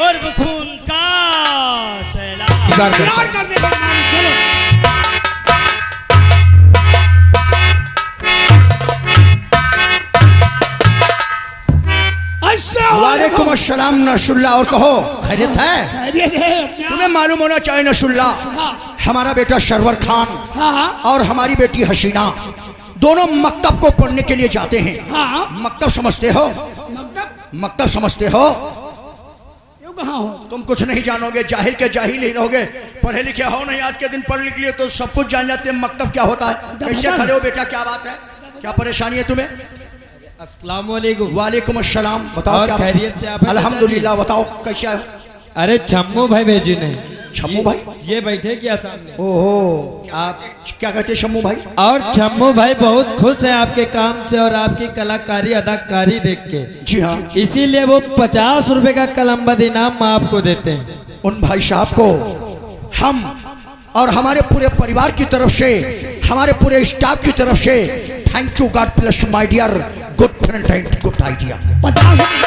और खून का सैलाब कर दे चलो। वालेकुम अस्सलाम नशुल्ला। और कहो खैरियत है? खैरियत है। तुम्हें मालूम होना चाहिए नशुल्ला, हमारा बेटा सरवर खान और हमारी बेटी हसीना दोनों मकतब को पढ़ने के लिए जाते हैं। मकतब समझते हो? मकतब समझते हो? कहाँ हो? तुम कुछ नहीं जानोगे, जाहिल के जाहिल ही रहोगे। पढ़े लिखे हो नहीं, आज के दिन पढ़ लिख लिए तो सब कुछ जान जाते हैं। मकतब क्या होता है? कैसे खड़े हो बेटा, क्या बात है, क्या परेशानी है तुम्हें? अस्सलाम वालेकुम। वालेकुम अस्सलाम। बताओ क्या खैरियत से आप? अल्हम्दुलिल्लाह। बताओ कैसे आए? अरे छम्मू भाई भेजे ने। शम्मू भाई ये बैठे क्या सामने? ओहो, आप क्या कहते हैं शम्मू भाई? और छम्मू भाई बहुत खुश हैं आपके काम से और आपकी कलाकारी अदाकारी देख के। जी हाँ, इसीलिए वो 50 रुपए का कलमबद इनाम आपको देते हैं। उन भाई साहब को हम और हमारे पूरे परिवार की तरफ से, हमारे पूरे स्टाफ की तरफ से thank you God plus my dear good friend and good idea.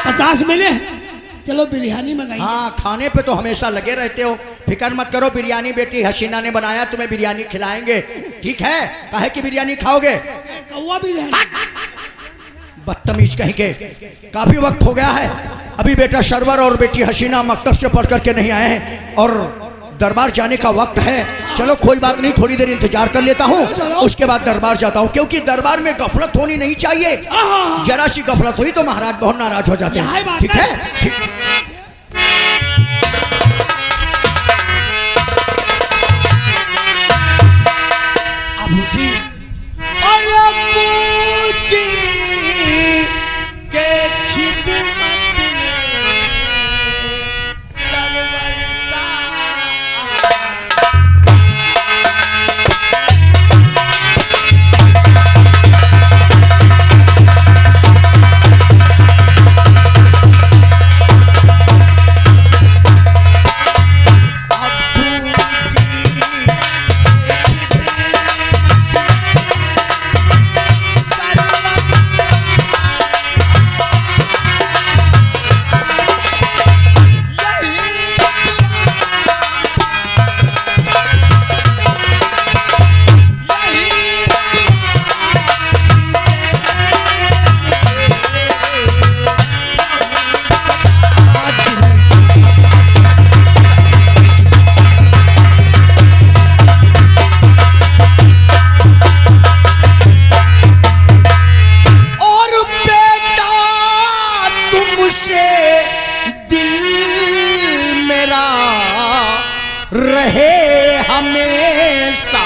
50 मिले। चलो बिरयानी मंगाई। हाँ, खाने पे तो हमेशा लगे रहते हो, फिक्र मत करो। बिरयानी बेटी हसीना ने बनाया, तुम्हें बिरयानी खिलाएंगे, ठीक है? काहे की बिरयानी खाओगे? कौवा बिरयानी। बदतमीज कहीं के। काफी वक्त हो गया है, अभी बेटा सरवर और बेटी हसीना मकतब से पढ़ करके नहीं आए हैं और दरबार जाने का वक्त है। चलो कोई बात नहीं, थोड़ी देर इंतजार कर लेता हूँ, उसके बाद दरबार जाता हूँ, क्योंकि दरबार में गफलत होनी नहीं चाहिए। जरा सी गफलत हुई तो महाराज बहुत नाराज हो जाते हैं। ठीक है? ठीक। अबूजी और अबूजी के खिदमत में सरवरता। रहे हमेशा।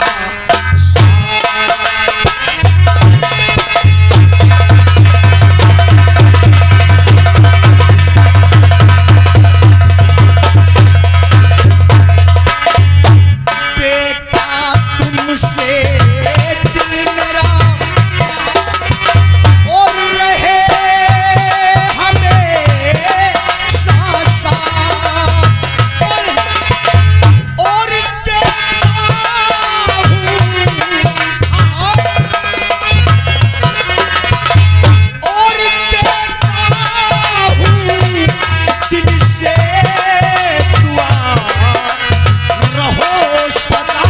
बेटा तुमसे दिल मेरा और रहे हमेशा साथ। और दिल से दुआ रहो सदा।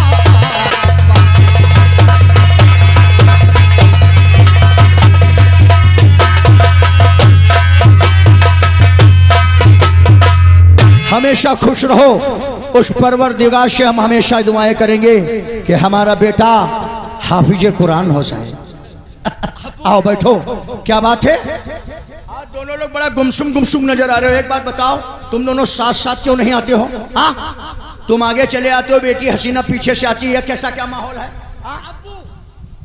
हमेशा खुश रहो, उस परवरदिगार से हम हमेशा दुआएं करेंगे कि हमारा बेटा हाफिज कुरान हो जाए। आओ बैठो, क्या बात है? आज दोनों लोग बड़ा गुमसुम गुमसुम नजर आ रहे हो। एक बात बताओ, तुम दोनों साथ साथ क्यों नहीं आते हो? हाँ, तुम आगे चले आते हो, बेटी हसीना पीछे से आती है। कैसा क्या माहौल है? अब्बू,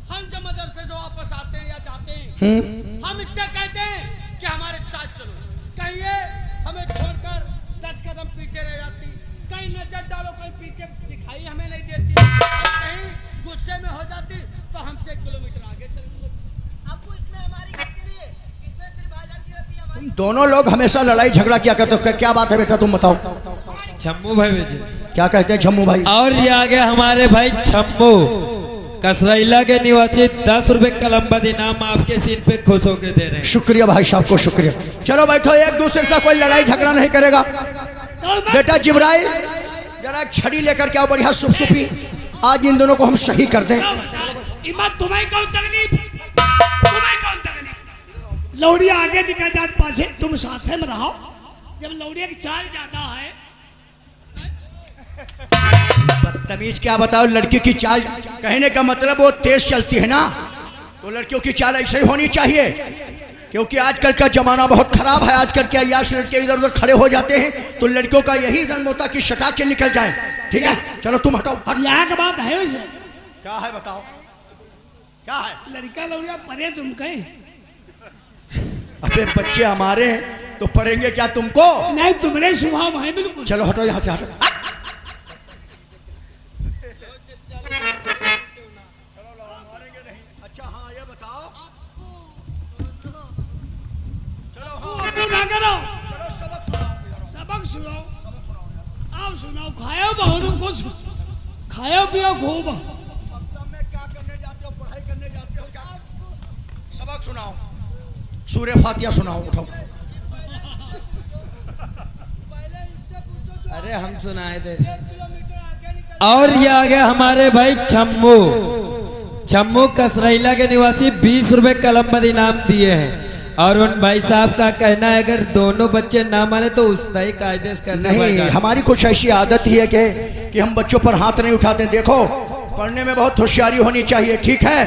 हम जब मदरसे से वापस आते हैं या जाते हैं, हम इससे कहते हैं कि हमारे साथ चलो। कहीं ये हमें छोड़कर 10 कदम पीछे रह जाती, कहीं नजर डालो कहीं पीछे दिखाई हमें नहीं देती, और कहीं गुस्से में हो जाती तो हमसे 1 किलोमीटर आगे चलने लगती। अब्बू, इसमें हमारी गलती नहीं है, इसमें सिर्फ भाईजान की गलती है। तुम दोनों लोग हमेशा लड़ाई झगड़ा क्या करते हो? क्या बात है बेटा, तुम बताओ। छम्मू भाई भेजे। क्या कहते हैं छम्मू भाई? और ये आगे हमारे भाई छम्मू कसरैला के निवासी 10 रुपए कलमबद इनाम आपके सीन पे खुश होके दे रहे हैं। शुक्रिया भाई साहब को, शुक्रिया। चलो बैठो, एक दूसरे से कोई लड़ाई झगड़ा नहीं करेगा। तो मैं बेटा जिब्राइल जरा एक छड़ी लेकर के आओ बढ़िया सुपसुपी। आज इन दोनों को हम सही कर दें। क्या बता इमा तुम्हें कौन तकलीफ, तुम्हें कौन तकलीफ। लौड़िया आगे निकल जात पाछे, तुम साथे में रहो। जब लौड़िया की चाल ज्यादा है, बदतमीज क्या बताओ, लड़की की चाल कहने का मतलब वो तेज चलती है ना, तो लड़कियों की चाल ऐसे ही होनी चाहिए। क्योंकि आजकल का जमाना बहुत खराब है। आजकल के अय्याश लड़के इधर उधर खड़े हो जाते हैं, तो लड़कियों का यही जन्म होता कि शटाक से निकल जाए। ठीक है, चलो तुम हटाओ। हट। यहाँ का बात है वैसे। क्या है बताओ, क्या है? लड़का लौड़िया परे तुम कहीं अबे बच्चे हमारे हैं तो पढ़ेंगे क्या तुमको? नहीं, तुम्हारे स्वभाव है बिल्कुल। चलो हटो यहाँ से, हटो। अच्छा हाँ ये बताओ, अपू ना करो, चलो सबक सुनाओ। सबक सुनाओ, आप सुनाओ। खाओ बहुत कुछ, खाओ पियो खूब। मतलब में क्या करने जाते हो, पढ़ाई करने जाते हो क्या? सबक सुनाओ, सूर्य फातिहा सुनाओ। उठाओ। अरे हम सुनाए दे। और ये आ गया हमारे भाई छम्मू। छम्मू कसरैला के निवासी 20 रुपए कलम बद इनाम दिए हैं। और उन भाई साहब का कहना है अगर दोनों बच्चे ना माने तो उसका ही कायदे से करना नहीं, पड़ेगा। हमारी कुछ ऐसी आदत ही है कि हम बच्चों पर हाथ नहीं उठाते। देखो पढ़ने में बहुत होशियारी होनी चाहिए। ठीक है,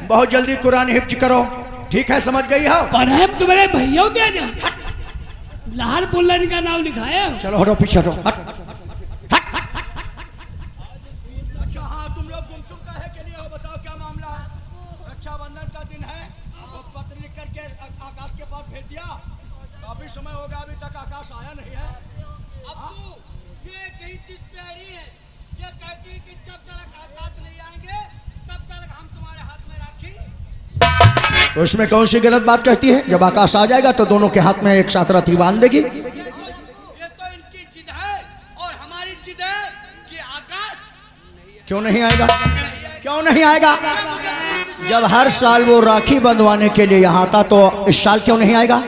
बहुत जल्दी कुरान हिफ्ज करो। ठीक है, समझ गई हो? पढ़े तुम्हारे भैया क्या जा लाहर पुल्लन का नाम लिखाया। चलो हटो, पीछे हटो। हट। अच्छा हाँ, तुम लोग गुमसुम का है कि नहीं हो, बताओ क्या मामला है? रक्षाबंधन का दिन है, वो पत्र लिख करके आकाश के पास भेज दिया। काफी समय हो गया, अभी तक आकाश आया नहीं है। अब्बू, ये कहीं चीज प्यारी है। ये कहती है कि जब तक आकाश नहीं आएंगे तब तक हम तुम्हारे हाथ में राखी। तो इसमें कौन सी गलत बात कहती है? जब आकाश आ जाएगा तो दोनों के हाथ में एक साथ राखी बांध देगी। ये तो इनकी जिद है और हमारी जिद है कि आकाश क्यों नहीं आएगा? क्यों नहीं आएगा? मुझे पूर्ण विश्वास जब हर साल वो राखी बंधवाने के लिए यहाँ आता तो इस साल क्यों नहीं आएगा?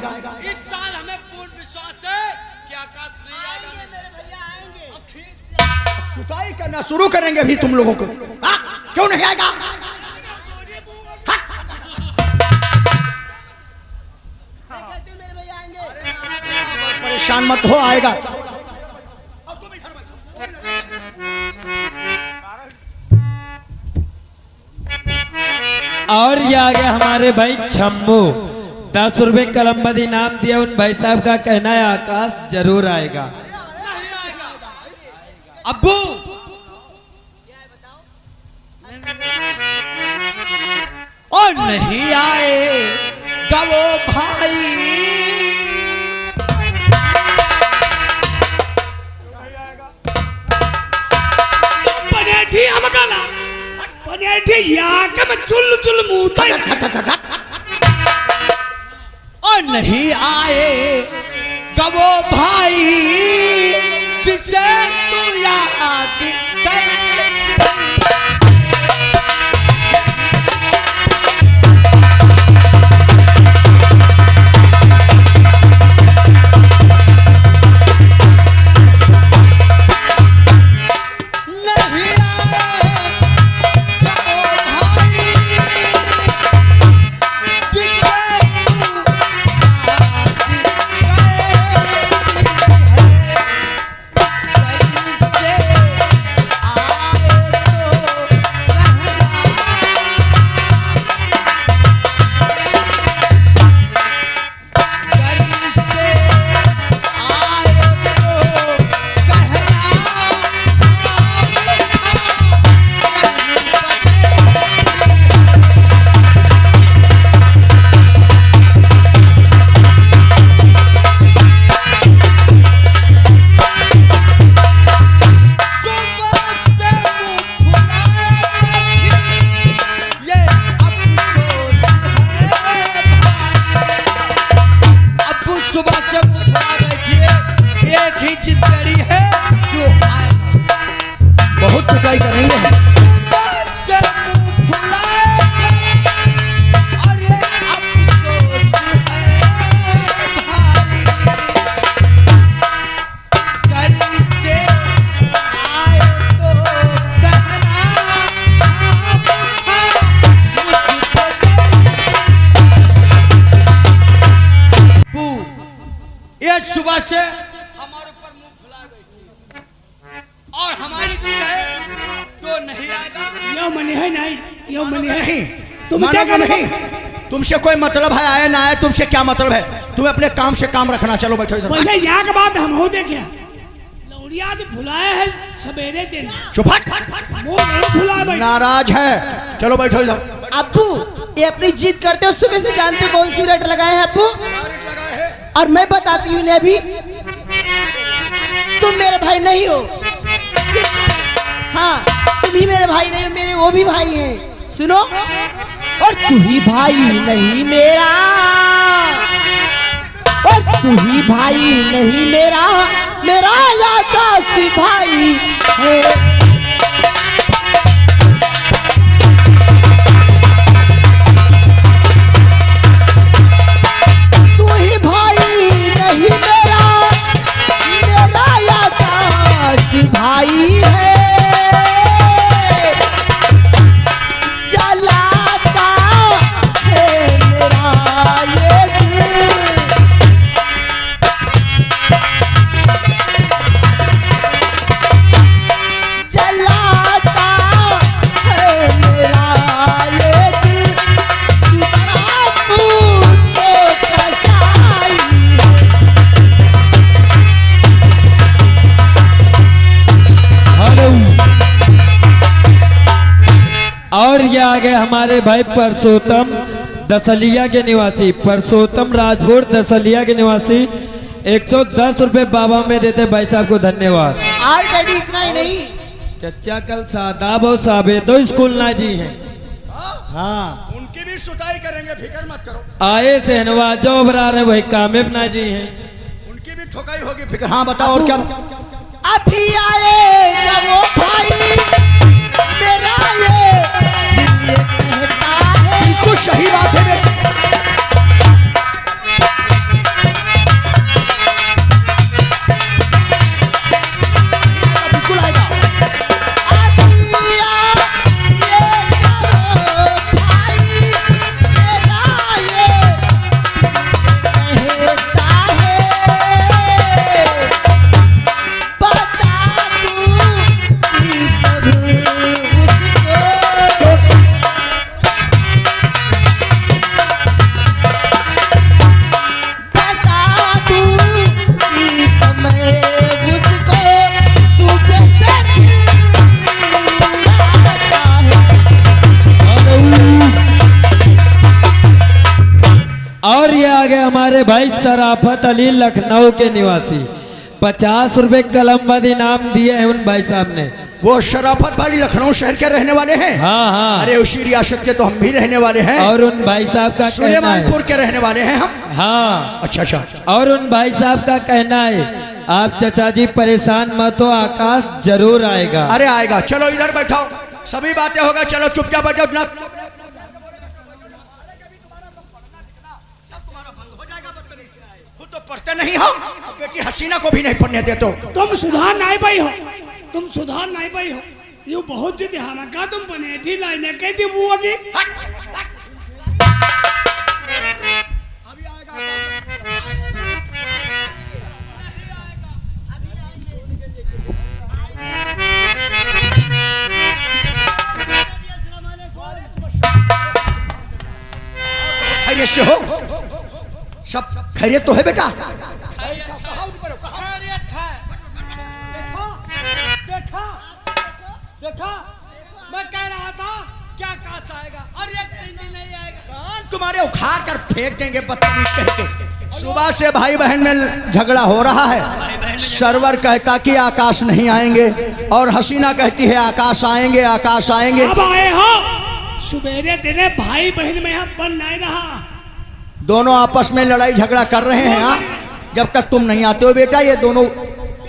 इस साल हमें पूर्ण विश्वास है कि आकाश नहीं आएगा। मेरे भैया आएंगे। अब ठीक सुताई करना शुरू करेंगे भी तुम लोगों को। हाँ? क्यों नहीं आएगा? परेशान मत हो, आएगा। और ये आ गया हमारे भाई छम्मू। 10 रुपए कलम बद इनाम दिया। उन भाई साहब का कहना है आकाश जरूर आएगा। नहीं आएगा। अब्बू, और नहीं आएगा वो भाई। पनेठी हमकाला पनेठी या कम चुल चुल मुंह और नहीं आएगा वो भाई जिसे तू याद कर। सुबह से हमारे ऊपर मुंह फुला बैठी है। और हमारी चीज है तो नहीं आएगा। यो मनी है नहीं, यो मनी है नहीं तुम क्या मानोगे करो? नहीं, तुमसे कोई मतलब है, आए ना आए तुमसे क्या मतलब है? तुम्हें अपने काम से काम रखना। चलो बैठो इधर। वैसे यहाँ के बाद हम हो देखे लौड़िया आज भुलाया है सवेरे दिन, चुप हट। वो नहीं भुला भाई। नाराज है, चलो बैठो इधर। अब्बू ये अपनी जीत करते हो, सुबह से जानते हो कौन सी रेट लगाए हैं अब्बू? और मैं बताती हूँ इन्हें अभी, तुम मेरे भाई नहीं हो। हाँ तुम ही मेरे भाई नहीं हो, मेरे वो भी भाई हैं। सुनो, और तू ही भाई नहीं मेरा, और तू ही भाई नहीं मेरा, मेरा आकाश भाई है। तू ही भाई नहीं मेरा, मेरा आकाश भाई है। जलाता है मेरा ये दिल, जलाता है मेरा ये दिल। तू बड़ा तू तो कसाई हेलो। और ये आगे हमारे भाई परसोत्तम दसलिया के निवासी, परसोत्तम राजपुर दसलिया के निवासी 110 रुपए बाबा में देते भाई साहब को धन्यवाद। और डैडी इतना ही नहीं, चचा कल सादाब और साबे तो स्कूल ना जी हैं। हाँ उनकी भी सुताई करेंगे, फिक्र मत करो। आए से नवाजो बरा रहे वही कामिब ना जी हैं। उनकी भी ठोकाई होगी, फिक्र। हाँ बताओ और क्या? अभी आएगा वो भाई मेरा ये दिल ये कहता है। बिल्कुल सही बात है बेटा। बिल्कुल आएगा। अभी आएगा वो भाई मेरा ये दिल ये कहता है। बता दूं कि सब उसको बता दूं कि समय उसको सुबह से खिलाता है। और ये आगे हमारे भाई शराफत अली लखनऊ के निवासी 50 रुपए कलमबद इनाम दिए हैं उन भाई साहब ने। वो शराफत भाई लखनऊ शहर के रहने वाले हैं। हाँ हाँ। अरे उसी रियासत के तो हम भी रहने वाले हैं। और उन भाई साहब का कहना है, सुलेमानपुर के रहने वाले हैं हम। हाँ अच्छा अच्छा। और उन भाई साहब का कहना है आप चचा जी परेशान मत हो, आकाश जरूर आएगा। अरे आएगा, चलो इधर बैठो, सभी बातें होगा। चलो चुपचाप बैठो ना। खुद तो पढ़ते नहीं हो, बेटी हसीना को भी नहीं पढ़ने देते हो। तुम सुधार नहीं पाई हो, तुम सुधार नहीं पाई हो। यू बहुत जी ध्यान का तुम पनेठी लाइने कह दी बुआ की। खैरियत से हो? सब खैरियत तो है बेटा? खैरियत है। देखा देखा मैं कह रहा था क्या काश आएगा और एक दिन नहीं आएगा। तुम्हारे उखाड़ कर फेंक देंगे बदतमीज कह के। सुबह से भाई बहन में झगड़ा हो रहा है। सरवर कहता कि आकाश नहीं आएंगे और हसीना कहती है आकाश आएंगे, आकाश आएंगे। अब आए हो सुबेरे दिने भाई बहन में यहाँ बन नहीं रहा। दोनों आपस में लड़ाई झगड़ा कर रहे हैं। हाँ, जब तक तुम नहीं आते हो बेटा ये दोनों। ये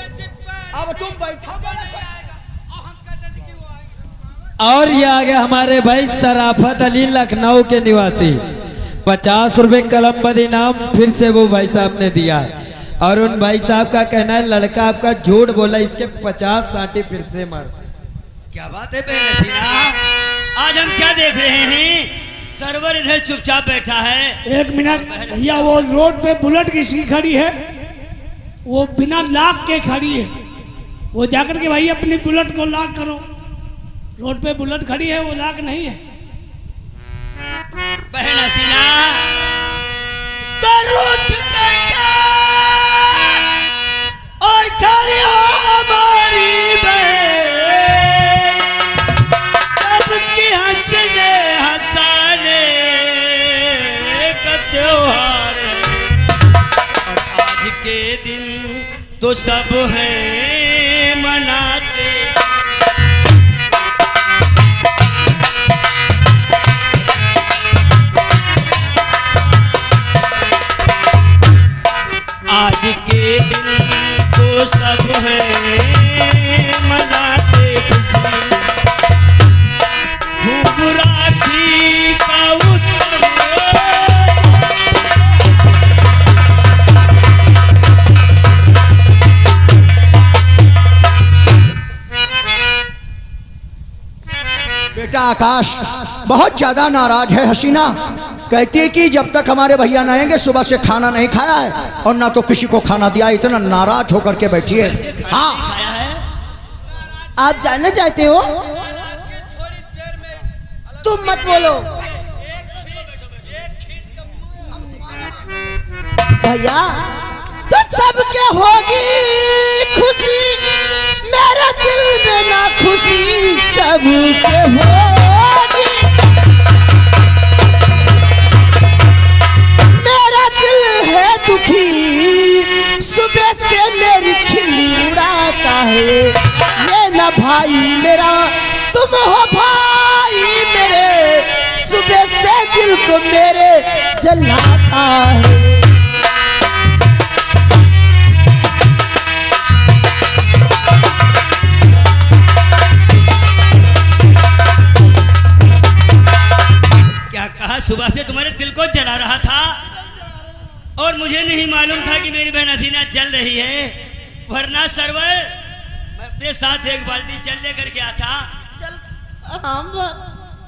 चित पे अब तुम बैठोगे नहीं आएगा और हम कहते थे कि वो आएगा। और ये आगे हमारे भाई शराफत अली लखनऊ के निवासी 50 रुपए कलमबद इनाम फिर से वो भाई साहब ने दिया है। और उन भाई साहब का कहना है लड़का आपका झूठ बोला, इसके 50 साटी फिर से मार। क्या बात है बेनसीना, आज हम क्या देख रहे हैं? सरवर इधर चुपचाप बैठा है। एक मिनट भैया, वो रोड पे बुलेट किसकी खड़ी है? वो बिना लाक के खड़ी है। वो जाकर के भाई अपनी बुलेट को लॉक करो। रोड पे बुलेट खड़ी है, वो लॉक नहीं है। बहन हसीना तो रूठ करके और खड़ी हो हमारी बहन, सबकी हंसने हंसाने का त्योहार है। और आज के दिन तो सब हैं मनाते। आज के दिन तो सब हैं मनाते खुशी, खूब राखी का उत्तम बेटा आकाश बहुत ज्यादा नाराज है। हसीना कहती है कि जब तक हमारे भैया न आएंगे सुबह से खाना नहीं खाया है और ना तो किसी को खाना दिया, इतना नाराज होकर के बैठी है। हाँ, खाया है। आप जानना चाहते हो? थोड़ी देर में तुम मत बोलो भैया। तो सबके होगी खुशी, मेरा दिल में ना खुशी सबके होगी। मेरा दिल है दुखी, सुबह से मेरी खिल्ली उड़ाता है। ये ना भाई मेरा, तुम हो भाई मेरे, सुबह से दिल को मेरे जलाता है। क्या कहा? सुबह से तुम्हारे दिल को जला रहा था और मुझे नहीं मालूम था कि मेरी बहन हसीना जल रही है। वरना सरवर मैं अपने साथ एक बाल्टी जल लेकर के आता। चल हम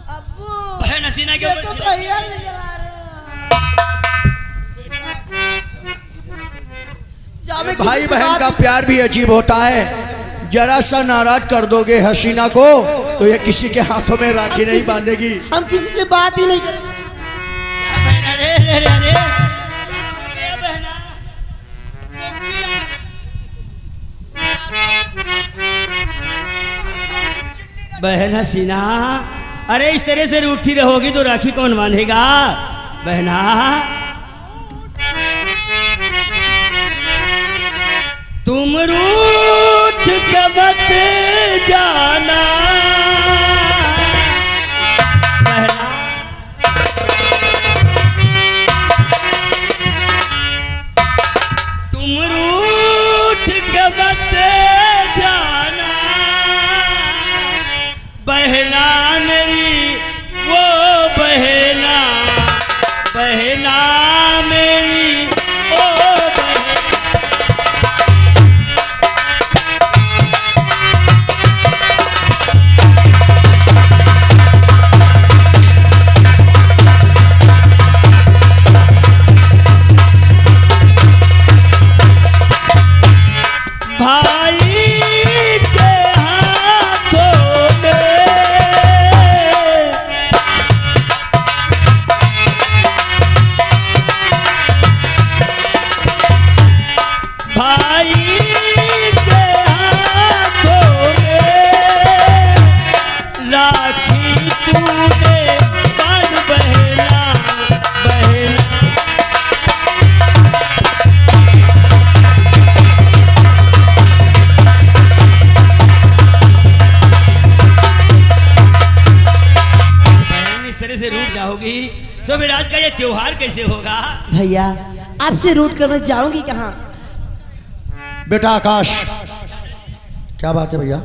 अब्बू बहन हसीना के देखो ऊपर भैया भी जला रहे हैं। जावे किसी भाई से बहन बात का नहीं- प्यार भी अजीब होता है। जरा सा नाराज कर दोगे हसीना को तो ये किसी के हाथों में राखी नहीं बांधेगी। हम किसी से बात ही नहीं करें। बहन, अरे अरे अरे अरे बहना, बहन हसीना, अरे इस तरह से रूठी रहोगी तो राखी कौन बांधेगा? बहना तुम रूठ के मत जाना। बहना तुम रूठ के मत जाना। बहना मेरी वो बहना, बहना मेरी ओ बहना। भाई के हाथों में भाई के हाथों में राखी तूने बांध बहना, बहना इस तरह से रूठ जाओगी तो फिर आज का ये त्योहार कैसे होगा? भैया आपसे रूट करने जाऊंगी कहाँ? बेटा आकाश क्या बात है भैया?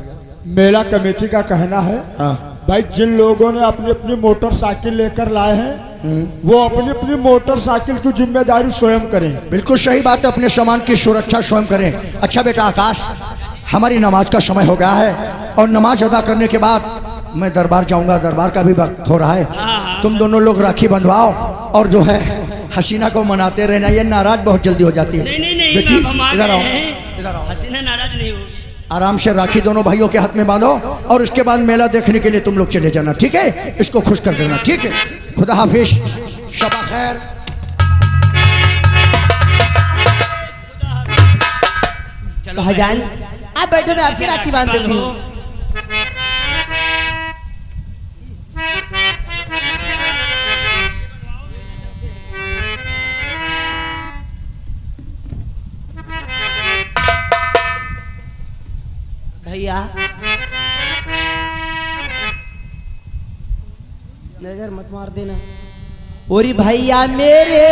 मेला कमेटी का कहना है हाँ भाई जिन लोगों ने अपनी अपनी मोटरसाइकिल लेकर लाए हैं वो अपनी अपनी मोटरसाइकिल की जिम्मेदारी स्वयं करें। बिल्कुल सही बात है, अपने सामान की सुरक्षा स्वयं करें। अच्छा बेटा आकाश, हमारी नमाज का समय हो गया है और नमाज अदा करने के बाद मैं दरबार जाऊंगा, दरबार का भी वक्त हो रहा है। तुम दोनों लोग राखी बंधवाओ और जो है हसीना को मनाते रहना, ये नाराज बहुत जल्दी हो जाती है। नहीं नहीं नहीं, बेटी हम आ इधर गए आओ, हैं। इधर आओ। हसीना नाराज नहीं होगी। आराम से राखी दोनों भाइयों के हाथ में बांधो और उसके बाद मेला देखने के लिए तुम लोग चले जाना, ठीक है? इसको खुश कर देना, ठीक है? खुदा हाफिज, शबा खैर। चलो भाईजान आप बैठो, मैं आपकी राखी बांध देती हूँ। भैया नजर मत मार देना। ओरी भैया मेरे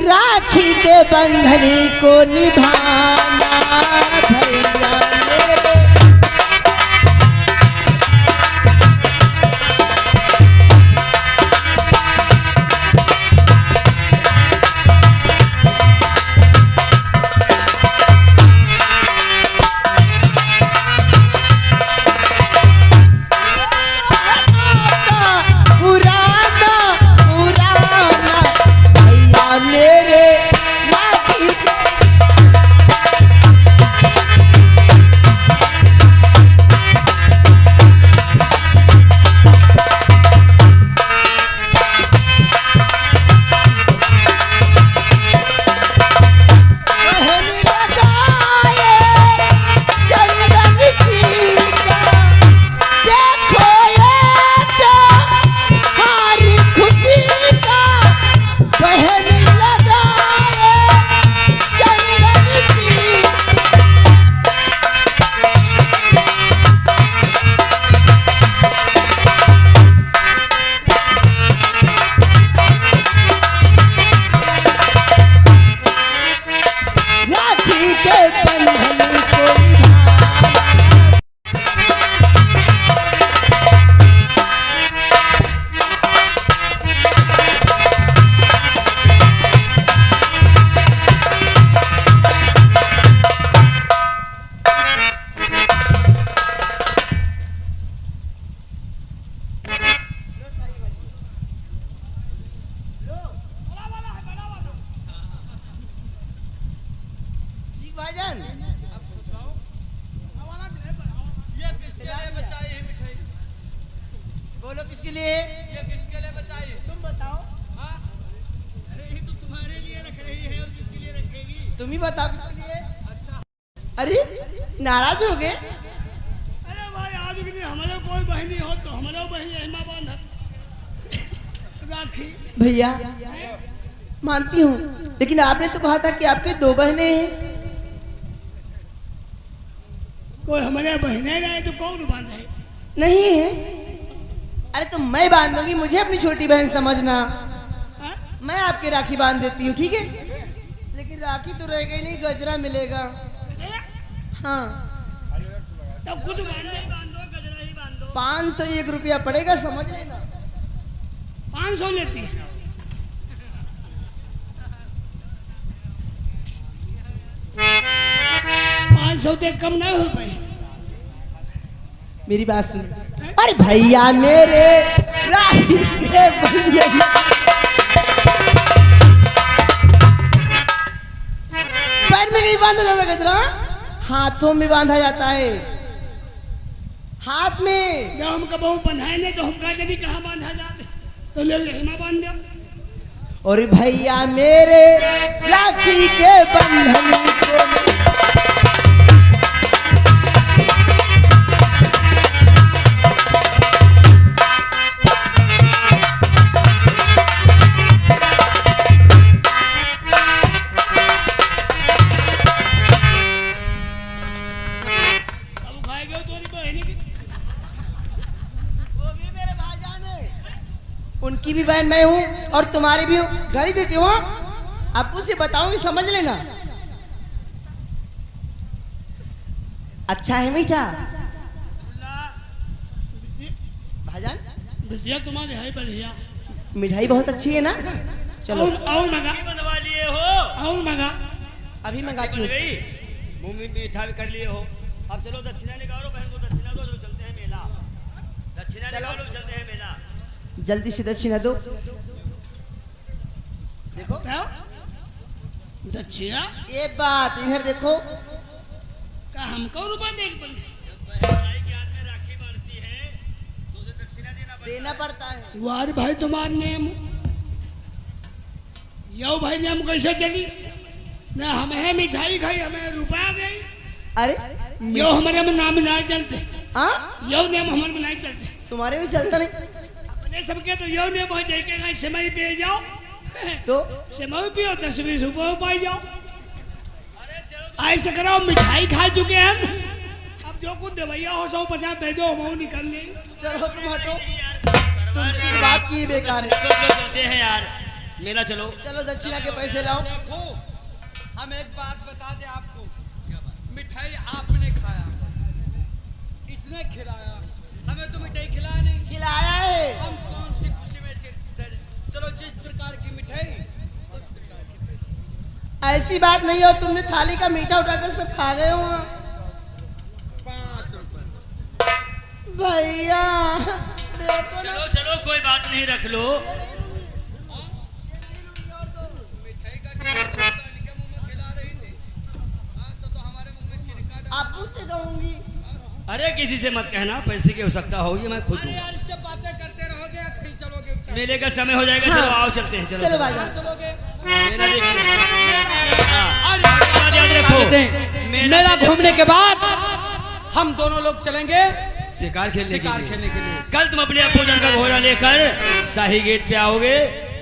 राखी के बंधन को निभाना, भैया मेरे पुराना पुराना भैया मेरे राखी के पहन लगाए चंदन टीका, देखो ये त्योहार खुशी का, पहन लगाए चंदन टीका। राखी के बंधन को निभाना, ठीक भाईजान? ये किसके लिए बचाई है मिठाई? बोलो किसके लिए है? ये किसके लिए बचाई है? तुम बताओ, ये तो तुम्हारे लिए रख रही है और किसके लिए रखेगी? तुम ही बताओ किसके लिए। अरे नाराज हो गए? अरे भाई आज के दिन हमारे कोई बहनी हो तो हमारे बहन एहमा बांध राखी। भैया मानती हूँ, लेकिन आपने तो कहा था कि आपके दो बहनें हैं। कोई हमारे बहने रहे तो कौन बांधे? नहीं है? अरे तो मैं बांध दूंगी, मुझे अपनी छोटी बहन समझना। हाँ? मैं आपके राखी बांध देती हूँ, ठीक है? लेकिन राखी तो रह गई नहीं, गजरा मिलेगा। हाँ, तब खुद बांधो, गजरा ही बांधो। 501 रुपया पड़ेगा, समझ लेना। 500 लेती है। पाँच सौ से कम नहीं हो पाए। मेरी बात सुन। अरे भैया मेरे राखी के बंधन, पैर में नहीं बांधा जाता गजरा, हाथों में बांधा जाता है, हाथ में। जब हम कबहू बंधाए नहीं तो हम कहा जब कहाँ बांधा जाते तो ले हिमा बांध दो। और भैया मेरे राखी के बंधन को सब खाएगा तो नहीं बहनी की। वो भी मेरे भाईजान है, उनकी भी बहन मैं हूँ और तुम्हारी भी हूँ। गाली देती हूँ, आपको से बताऊंगी, समझ लेना। अच्छा है मीठा भाईजान? बिटिया तुम्हारे है बढ़िया। मिठाई बहुत अच्छी है ना? चलो और मंगा, बनवा लिए हो? और मंगा। अभी मंगाती बन हूँ। गई? मुंह में मीठा भी कर लिए हो। अब चलो दक्षिणा निकालो, बहन को दक्षिणा दो, तो चलते हैं मेला। दक्षिणा निकालो, चलते हैं मेला। जल्दी से दक्षिणा दो। बताओ दक्षिणा ये बात इधर देखो। का हमको रुपया देख पड़े भाई के हाथ में राखी बांधती है तो उसे दक्षिणा देना पड़ता है। वार भाई तुम्हार नेम यो भाई नेम कैसे चली ना हमें मिठाई खाई हमें रुपया दे अरे यो हमारे में नाम नहीं चलते हाँ यो नेम हमारे में नहीं चलते तुम्हारे भी चलता नहीं अपने सबके तो यो नेम हो जाए कि समय पे जाओ तो समय पियो 10-20 रुपये पाई जाओ ऐसे करो मिठाई खा चुके हैं अब जो कुछ दे भैया हो 150 दे दो हम निकल ले चलो तुम हटो, सरवर तुमसे बात की बेकार है। कुछ लोग चलते हैं यार मेला चलो चलो दक्षिणा के पैसे लाओ। देखो हम एक बात बता दें आपको, मिठाई आपने खाया, इसने खिलाया, हमें तो मिठाई खिलाया नहीं। खिलाया है। हम कौन सी खुशी में से चलो जिस प्रकार की मिठाई उस प्रकार के पैसे। ऐसी बात नहीं हो, तुमने थाली का मीठा उठाकर सब खा गए हो 5 रुपए भैया। देखो ना। चलो चलो कोई बात नहीं रख लो मिठाई का के मुंह में खिला रही थी। हाँ तो हमारे मुंह में खिलका डाल। आपू से कहूंगी। अरे किसी से मत कहना, पैसे की आवश्यकता होगी मैं खुद अरे दूंगा। यार इससे बातें करते रहोगे या कहीं चलोगे? मेले का समय हो जाएगा, हाँ। चलो आओ चलते हैं। चलो भाईजान। चलोगे? मेला देखिए। हाँ, और बात याद रखो मेला घूमने के बाद हम दोनों लोग चलेंगे शिकार खेलने शिकार के लिए। खेलने के लिए। कल तुम अपने अपोजन का घोड़ा लेकर शाही गेट पे आओगे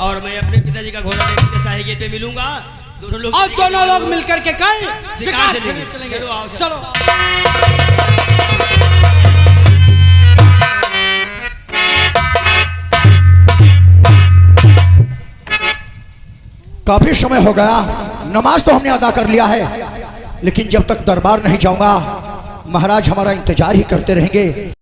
और मैं अपने पिताजी का घोड़ा लेकर शाही गेट पे मिलूंगा। दोनों लोग और दोनों लोग मिलकर के कल शिकार शिकार चलेंगे। खेलने चलेंगे। चलो आओ, चलो। काफी समय हो गया, नमाज तो हमने अदा कर लिया है, लेकिन जब तक दरबार नहीं जाऊंगा महाराज हमारा इंतजार ही करते रहेंगे